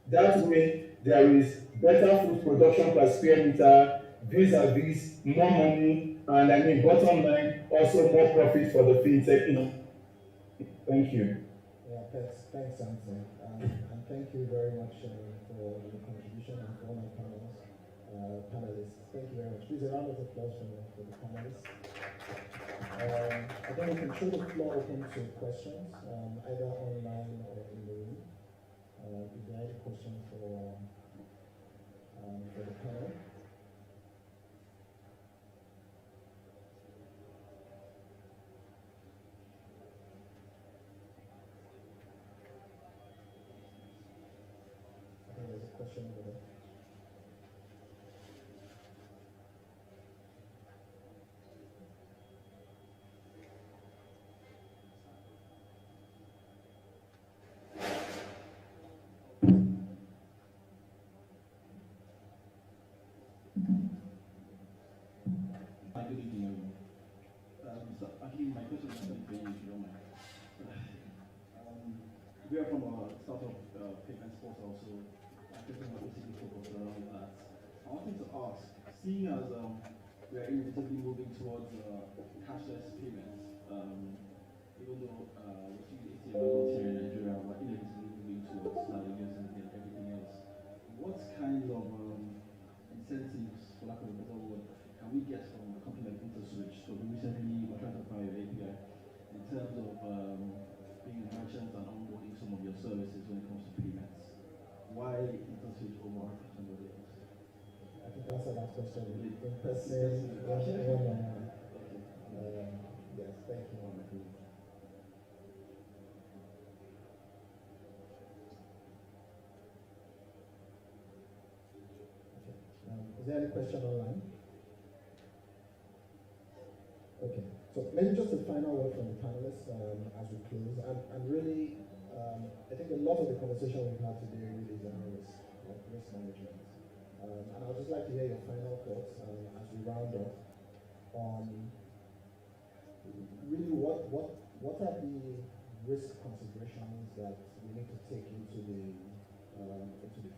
That way, there is better food production per square meter, vis-a-vis more money, and I mean, bottom line, also more profit for the fintech. Thank you. Yeah, thanks, Anthony. And thank you very much for your contribution and for all my panelists. Thank you very much. Please, a round of applause for the panelists. I think we can throw the floor open to questions, either online or in the room. If there are any questions for the panel. I think there's a question over there. Good evening, everyone. So actually, my question is actually for you, if you don't mind. We are from a startup payment sports also. I think we're basically focused around that. I wanted to ask, seeing as we are inevitably moving towards cashless payments, even though we see ATM levels here in Nigeria, we're inevitably moving towards salarials and everything else. What kind of incentives, for lack of a better word, can we get from a company like InterSwitch? So we recently were trying to acquire your API in terms of being merchants and onboarding some of your services when it comes to payments. Why InterSwitch over somebody else? I think that's question in person, one-on-one. Yes, thank you. Is there any question online? Okay, so maybe just a final word from the panelists as we close. And really, I think a lot of the conversation we've had today really is around risk management. And I'd just like to hear your final thoughts as we round up on really what are the risk considerations that we need to take into the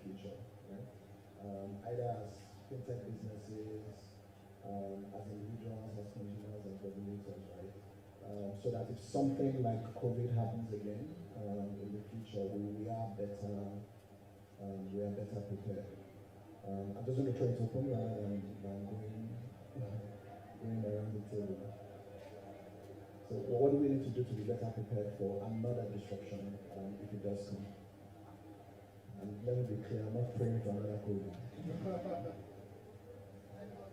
future, right? Either as fintech businesses, as individuals, as consumers, as regulators, right? So that if something like COVID happens again in the future, we are better prepared. I'm just going to try to open rather than going around the table. So what do we need to do to be better prepared for another disruption if it does come? And let me be clear, I'm not praying for another COVID.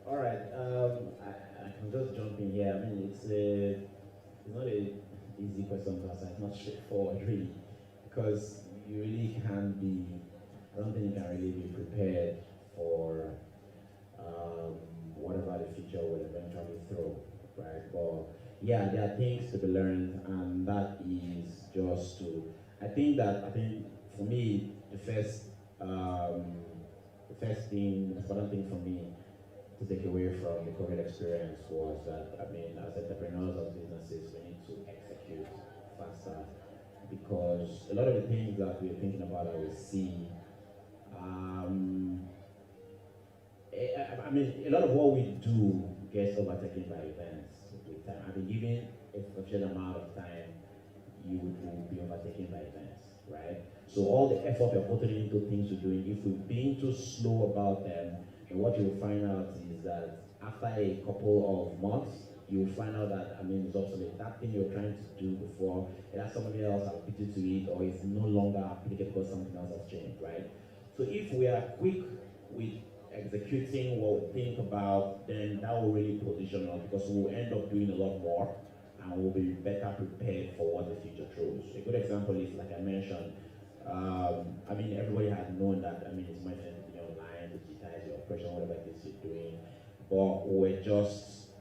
All right, I can just jump in here. I mean, it's not a easy question to answer. It's not straightforward, really, because you really can't be. I don't think you can really be prepared for whatever the future will eventually throw, right? But yeah, there are things to be learned, and that is just to. I think for me, the first thing, the important thing for me to take away from the COVID experience was that, I mean, as entrepreneurs, as businesses, we need to execute faster, because a lot of the things that we're thinking about that we see, I mean, a lot of what we do gets overtaken by events with time. I mean, given a sufficient amount of time, you will be overtaken by events, right? So all the effort we're putting into things we're doing, if we're being too slow about them, and what you'll find out is that after a couple of months, you'll find out that, I mean, it's obsolete. That thing you're trying to do before, either somebody else has beat you to it, or it's no longer applicable because something else has changed, right? So if we are quick with executing what we think about, then that will really position us, because we'll end up doing a lot more, and we'll be better prepared for what the future throws. A good example is, like I mentioned, I mean, everybody has known that, I mean, it's much anything online, digitize your operation, whatever it is you're doing, but we're just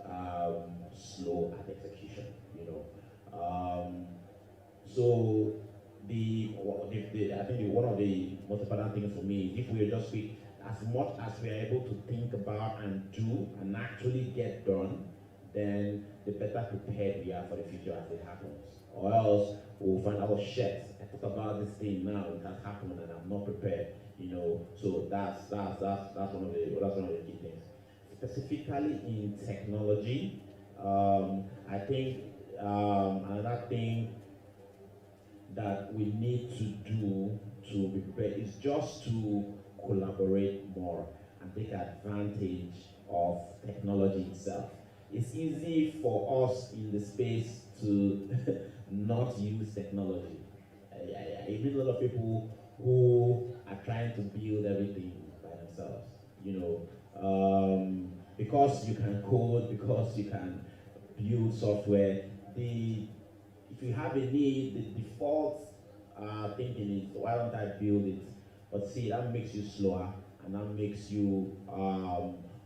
slow at execution, you know. So I think one of the most important things for me is, if we're just quick, as much as we are able to think about and do and actually get done, then the better prepared we are for the future as it happens. Or else we'll find out, shit, I thought about this thing now, it has happened and I'm not prepared, you know. So that's one of the key things. Specifically in technology, I think another thing that we need to do to be prepared is just to collaborate more and take advantage of technology itself. It's easy for us in the space to not use technology. I meet a lot of people who are trying to build everything by themselves, you know, because you can code, because you can build software. If you have a need, the default thinking is, why don't I build it? But see, that makes you slower, and that makes you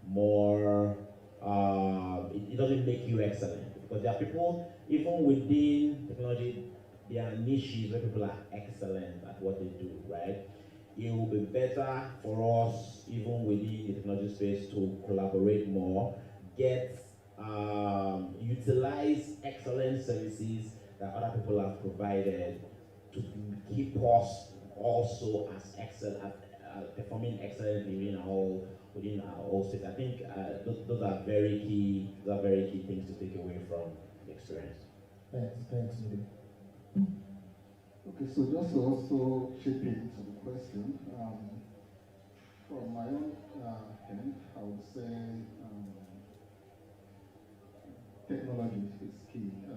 more, it doesn't make you excellent. Because there are people, even within technology, there are niches where people are excellent at what they do, right? It will be better for us, even within the technology space, to collaborate more, utilize excellent services that other people have provided to keep us also as excellent, performing excellently within our whole space. I think those are very key. Those are very key things to take away from the experience. Thanks, Moody. Okay, so just to also chip into the question, from my own end, I would say technology is key. I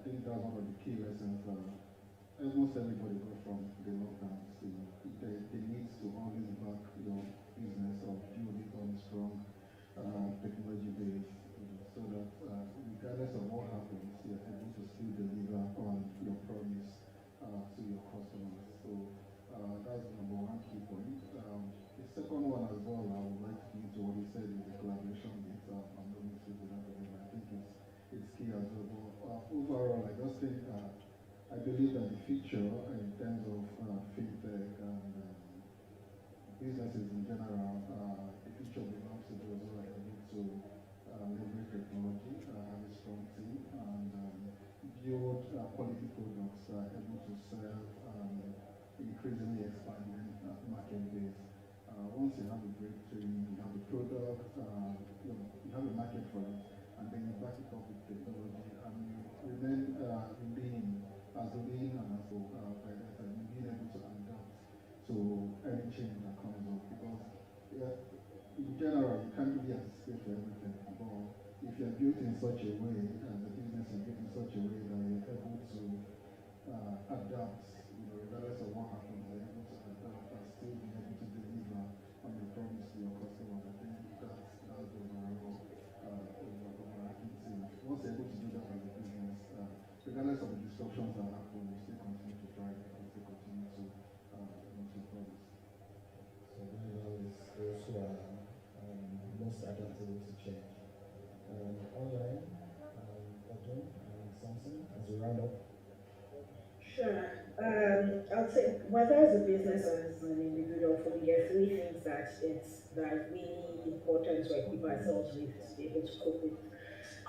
think that's one of the key lessons almost everybody got from the lockdowns. The needs to always back your business or build it on strong technology based, so that regardless of what happens, you're able to still deliver on your promise to your customers. So that's number one key point. The second one as well, I would like to give to what you said is the collaboration bit. I'm not going to speak without it, but I think it's key as well. But overall, I just think I believe that the future in terms of fintech and businesses in general, the future belongs to those who are able to leverage technology, have a strong team, and build quality products able to serve increasingly expanding market base. Once you have a great team, you have a product, you have a market for it, and then you back it up with technology, and you remain lean, as lean and as by that time, you being able to adapt to any change that comes up, because yeah, in general you can't really anticipate for everything, but if you're built in such a way and the business is built in such a way that you're able to adapt, regardless of what happens, you're able to adapt and still be able to deliver on your promise to your customers. I think that's the overall overarching thing. Once you're able to do that as a business, regardless of the disruptions that happen, you still continue to thrive and still continue to meet your promise. So those who are most adaptable to change. Online, Odun and Samson, as we round up. Sure. I'll say whether as a business or as an individual, for me, there are three things that are really important to equip ourselves with to be able to cope with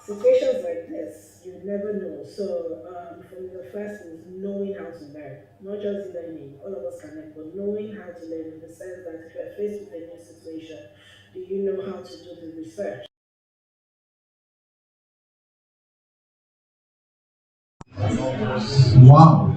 situations like this. You never know. So, for me, the first is knowing how to learn, not just learning. All of us can learn, but knowing how to learn in the sense that if you're faced with a new situation, do you know how to do the research? Wow.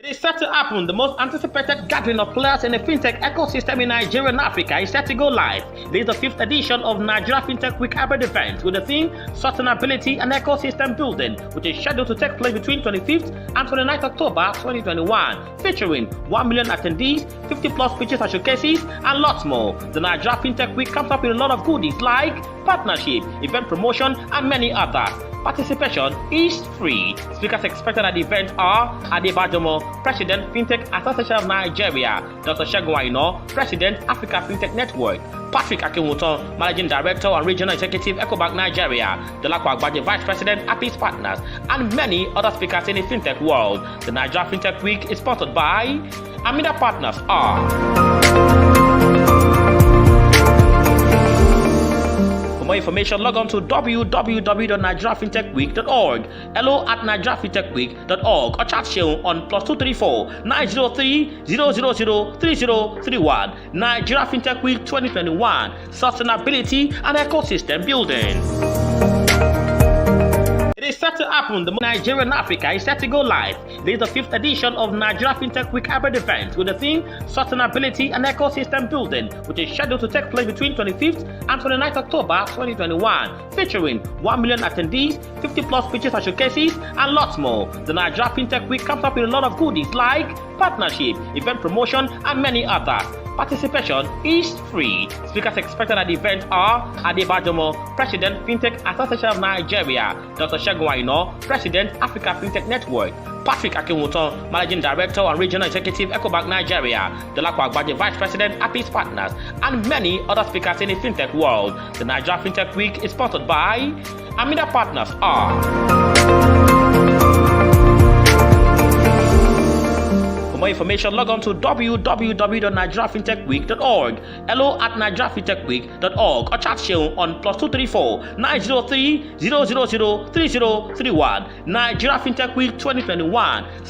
It is set to happen. The most anticipated gathering of players in the fintech ecosystem in Nigeria and Africa is set to go live. This is the 5th edition of Nigeria Fintech Week hybrid event with the theme Sustainability and Ecosystem Building, which is scheduled to take place between 25th and 29th October 2021, featuring 1 million attendees, 50 plus pitches and showcases, and lots more. The Nigeria Fintech Week comes up with a lot of goodies like partnership, event promotion, and many others. Participation is free. Speakers expected at the event are Adebajomo, President, Fintech Association of Nigeria; Dr. Segun Aina, President, Africa Fintech Network; Patrick Akinwuton, Managing Director and Regional Executive, Ecobank Nigeria; Dolapo Agbaje, Vice President, Apis Partners, and many other speakers in the fintech world. The Nigeria Fintech Week is sponsored by Amida Partners are For more information, log on to www.nigeriafintechweek.org, hello@nigeriafintechweek.org, or chat Sheun on +234 903 000 3031. Nigeria Fintech Week 2021, Sustainability and Ecosystem Building. It is set to happen. The Nigeria and Africa is set to go live. This is the 5th edition of Nigeria Fintech Week hybrid event with the theme Sustainability and Ecosystem Building, which is scheduled to take place between 25th and 29th October 2021, featuring 1 million attendees, 50 plus pitches and showcases, and lots more. The Nigeria Fintech Week comes up with a lot of goodies like partnership, event promotion, and many others. Participation is free. Speakers expected at the event are Adebajomo, President, Fintech Association of Nigeria; Dr. Segun Aina, President, Africa Fintech Network; Patrick Akinwuton, Managing Director and Regional Executive, Ecobank Nigeria; Dolapo Agbaje, Vice President, Apis Partners, and many other speakers in the fintech world. The Nigeria Fintech Week is sponsored by Amida Partners are For more information, log on to www.nigeriafintechweek.org, hello@nigeriafintechweek.org, or chat Sheun on +234 903 000 3031. Nigeria Fintech Week 2021.